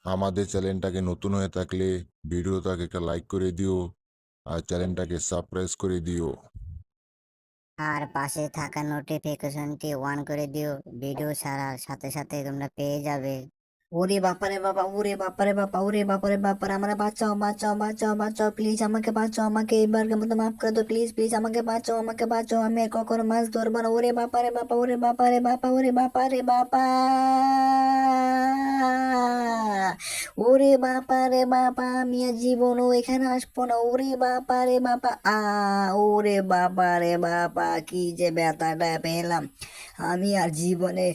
আমাদের চ্যানেলটাকে নতুন হয়ে থাকলে ভিডিওটাকে একটা লাইক করে দিও আর চ্যানেলটাকে সাবস্ক্রাইব করে দিও। আর পাশে থাকা নোটিফিকেশনটি অন করে দিও। ভিডিও ছাড়ার সাথে সাথে তোমরা পেয়ে যাবে। ওরে বাপারে বাবা, ওরে বাপারে বাবা, ওরে বাপারে বাপারে, আমার বাঁচাও বাঁচাও বাঁচাও বাঁচাও, প্লিজ আমাকে বাঁচাও, আমাকে এবারকে মতো মাফ করে দাও, প্লিজ প্লিজ আমাকে বাঁচাও, আমাকে বাঁচাও, আমি আর কখনো মাছ ধরবো না। ওরে বাপারে বাবা, ওরে বাপারে বাবা, ওরে বাপারে বাবা, ওরে বাপারে বাবা, আমি আর জীবনও এখানে আসবো না। ওরে বাপারে বাবা, ওরে বাবারে বাবা, কি যে ব্যথাটা পেলাম। আমি আর জীবনে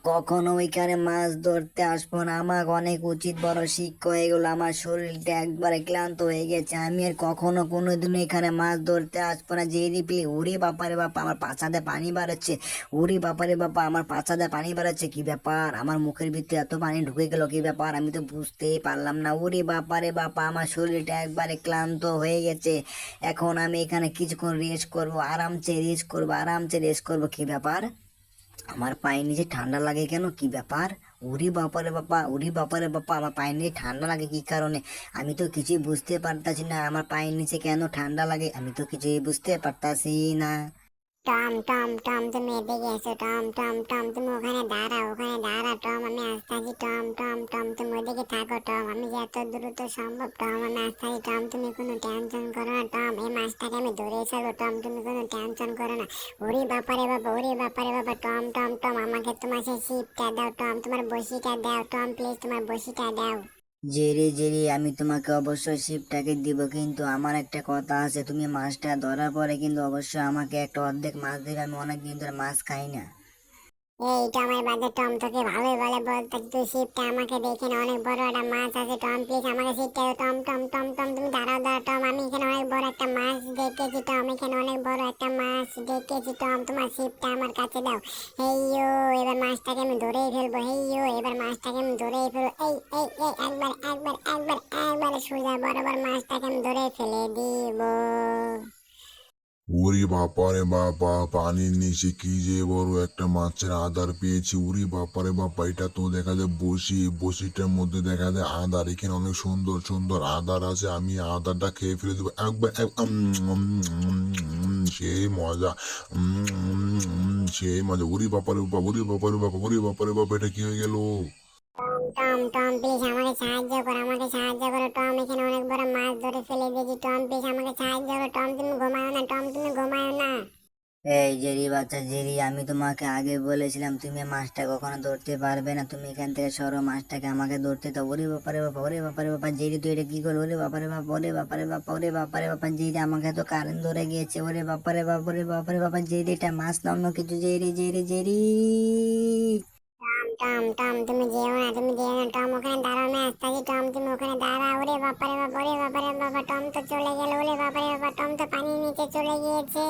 কখনো ওইখানে মাছ ধরতে আসবো না। আমার অনেক উচিত বড় শিক্ষা হয়ে গেলো, আমার শরীরটা একবারে ক্লান্ত হয়ে গেছে। আমি আর কখনো কোনোদিন এখানে মাছ ধরতে আসবো না। যে রিপ্লি, ওরে বাপারে বাপা, আমার পাছাতে পানি বাড়াচ্ছে। ওরে বাপারে বাপা, আমার পাছাতে পানি বাড়াচ্ছে। কি ব্যাপার, আমার মুখের ভিতরে এত পানি ঢুকে গেল, কি ব্যাপার আমি তো বুঝতেই পারলাম না। ওরে বাপারে বাপা, আমার শরীরটা একবারে ক্লান্ত হয়ে গেছে। এখন আমি এখানে কিছুক্ষণ রেস্ট করবো, আরামসে রেস্ট করবো, আরামসে রেস্ট করবো। কি ব্যাপার, আমার পায়ের নিচে ঠান্ডা লাগে কেন, কি ব্যাপার? উরি বাপারে বাপা, উরি বাপারে বাপা, আমার পায়ের নিচে ঠান্ডা লাগে কি কারণে? আমি তো কিছুই বুঝতে পারতাছি না, আমার পায়ের নিচে কেন ঠান্ডা লাগে, আমি তো কিছুই বুঝতে পারতাছি না। টম টম টম, তুমি এদিকে এসো। টম টম টম, তুমি ওখানে দাঁড়াও, ওখানে দাঁড়া টম, আমি আসতেছি। টম টম টম, তুমি ওদিকে থাকো টম, আমি যত দ্রুত সম্ভব টম আমি আসতেছি। টম তুমি কোনো টেনশন করো না টম, এই মাছটাকে আমি ধরে ছাড়বো টম, তুমি কোনো টেনশন করো না। ওরে বাপারে বাবা, ওরে বাপারে বাবা, টম টম টম, আমাকে তোমার সেই শিপটা দাও টম, তোমার বসিটা দাও টম, প্লিজ তোমার বসিটা দাও। জেরি জেরি, আমি তোমাকে অবশ্যই শিপটাকে দিব, কিন্তু আমার একটা কথা আছে, তুমি মাছটা ধরার পরে কিন্তু অবশ্যই আমাকে একটা অর্ধেক মাছ দিবে, আমি অনেক দিন ধরে মাছ খাই না। এই টমের বাদে টম, তোকে ভালোই বলে বলতে, তুই শিপটা আমাকে দেখে না, অনেক বড় একটা মাছ আছে টম, প্লিজ আমাকে শিপটা দে। টম টম টম টম, তুমি দাঁড়াও দাঁড়াও টম, আমি এখানে অনেক বড় একটা মাছ দেখেছি টম, এখানে অনেক বড় একটা মাছ দেখেছি টম, তোমার শিপটা আমার কাছে দাও। হেইয়ো, এবার মাছটাকে আমি ধরেই ফেলবো। হেইয়ো, এবার মাছটাকে আমি ধরেই ফেলবো। এই এই এই, একবার একবার একবার একবার সোজা বরাবর মাছটাকে আমি ধরে ফেলে দিব। ওরে বাপারে বাবা, পানির নিচে কি যে বড় একটা মাছের আদার পেয়েছি। ওরে বাপারে বাবা, এটা তো দেখা যায় বসি, বসিটার মধ্যে দেখা যায় আদার, এখানে অনেক সুন্দর সুন্দর আদার আছে। আমি আদারটা খেয়ে ফেলে দেবো একবার সেই মজা, সেই মজা। ওরে বাপারে বাবা, ওরে বাপারে বাবা, ওরে বাপারে বাবা, এটা কি হয়ে গেল? টম টম, প্লিজ আমাকে সাহায্য করো, আমাকে সাহায্য করো টম, এখানে অনেক বড় মাছ ধরে ফেলে দিয়েছি টম, প্লিজ আমাকে সাহায্য করো টম, তুমি ঘুমাও না টম, তুমি ঘুমাও না। এই জেরি বাচ্চা জেরি, আমি তোমাকে আগে বলেছিলাম তুমি মাছটা কখনো ধরতে পারবে না, তুমি এখান থেকে সরো, মাছটাকে আমাকে ধরতে দাও। ওরে বাপারে বাবা, ওরে বাপারে বাবা, জেরি তুই এটা কি করো? ওরে বাপারে বাবা, ওরে বাপারে বাবা, ওরে বাপারে বাবা, জেরি আমাকে তো কারেন্ট ধরে গিয়েছে। ওরে বাপারে বাবা, ওরে বাপারে বাবা, জেরি এটা মাছ না অন্য কিছু। Jerry Jerry Jerry, Tom Tom, তুমি যেও না, তুমি যেও না টম, ওখানে দাঁড়াও, আমি আসতেছি টম, তুমি ওখানে দাঁড়াও। ওরে বাপারে বাবা, ওরে বাপারে বাবা, টম তো চলে গেল। ওরে বাপারে বাবা, টম তো পানির নিচে চলে গিয়েছে।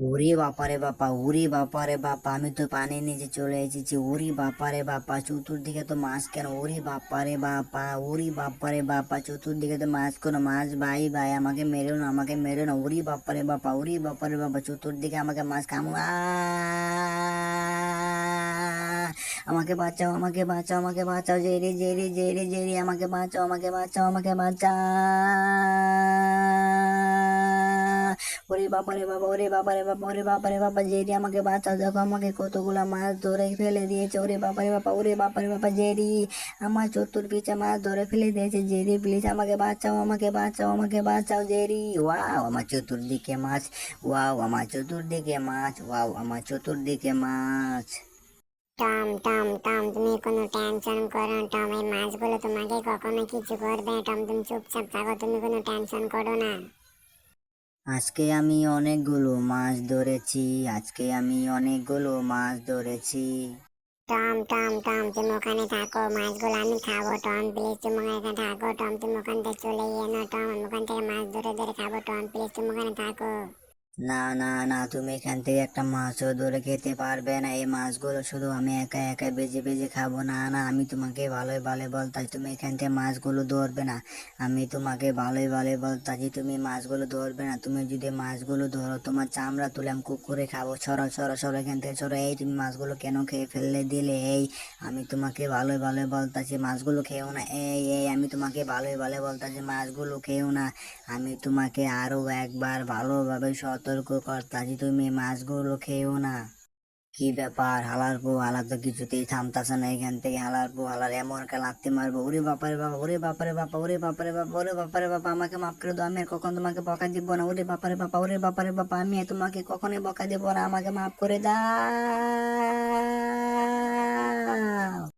ওরে বাপারে বাপা, ওরে বাপারে বাপা, আমি তো পানির নিচে চলে এসেছি। ওরে বাপারে বাপা, চতুর্দিকে তো মাছ কেন? ওরে বাপারে বাপা, ওরে বাপারে বাপা, চতুর্দিকে তো মাছ কেন? মাছ ভাই ভাই, আমাকে মেরো না, আমাকে মেরো না। ওরে বাপারে বাপা, ওরে বাপারে বাপা, চতুর্দিকে আমাকে মাছ কামু। আমাকে বাঁচাও, আমাকে বাঁচাও, আমাকে বাঁচাও, জেরি জেরি জেরি জেরি, আমাকে বাঁচাও, আমাকে বাঁচাও, আমাকে বাঁচাও। ওরে বাবারে বাবা, ওরে বাবারে বাবা, ওরে বাবারে বাবা, জেরি আমাকে বাঁচাও, দেখো আমাকে কতগুলা মাছ ধরে ফেলে দিয়েছে। ওরে বাবারে বাবা, ওরে বাবারে বাবা, জেরি আমার চতুর্পিছে মাছ ধরে ফেলে দিয়েছে। জেরি প্লিজ আমাকে বাঁচাও, আমাকে বাঁচাও, আমাকে বাঁচাও জেরি। ওয়াও, আমার চতুর্দিকে মাছ, ওয়াও আমার চতুর্দিকে মাছ, ওয়াও আমার চতুর্দিকে মাছ। টম টম টম, তুমি কোনো টেনশন করো না টম, এই মাছগুলো তোমাকে কখনো কিছু করবে না টম, তুমি চুপচাপ থাকো, তুমি কোনো টেনশন করো না। আজকে আমি অনেকগুলো মাছ ধরেছি, আজকে আমি অনেকগুলো মাছ ধরেছি। টম টম টম, তুমি ওখানে থাকো, মাছগুলো আমি খাবো টম, প্লিজ তুমি ওখানে থাকো টম, তুমি ওখান থেকে চলে গিয়ে না টম, আমি ওখান থেকে মাছ ধরে ধরে খাবো টম, প্লিজ তুমি ওখানে থাকো। না না না, তুমি এখান থেকে একটা মাছও ধরে খেতে পারবে না। এই মাছগুলো শুধু আমি একা একা বেজে বেজে খাবো। না না, আমি তোমাকে ভালোই ভালো বলতাছি তুমি এখান থেকে মাছগুলো ধরবে না। আমি তোমাকে ভালোই ভালো বলতাছি তুমি মাছগুলো ধরবে না। তুমি যদি মাছগুলো ধরো তোমার চামড়া তুলে আমি কুকুরে খাবো। সরো সরো সরো এখান থেকে সরো। এই তুমি মাছগুলো কেন খেয়ে ফেললে দিলে? এই আমি তোমাকে ভালোই ভালো বলতাছি মাছগুলো খেও না। এই এই আমি তোমাকে ভালোই ভালো বলতাছি মাছগুলো খেও না। আমি তোমাকে আরো একবার ভালোভাবে সতর্ক করতাছি তুমি মাছগুলো খেও না। কি ব্যাপার হালার পো, হালা তো কিছুতেই থামতাছে না এখান থেকে। হালার পো হালার এমন একটা লাথি মারবো। ওরে বাপারে বাবা, ওরে বাপারে বাবা, ওরে বাপারে বাবা, ওরে বাপারে বাবা, আমাকে মাফ করে দাও। আমি আর কখন তোমাকে বকা দিব না। ওরে বাপারে বাবা, ওরে বাপারে বাবা, আমি আর তোমাকে কখনোই বকা দেবো না। আমাকে মাফ করে দাও।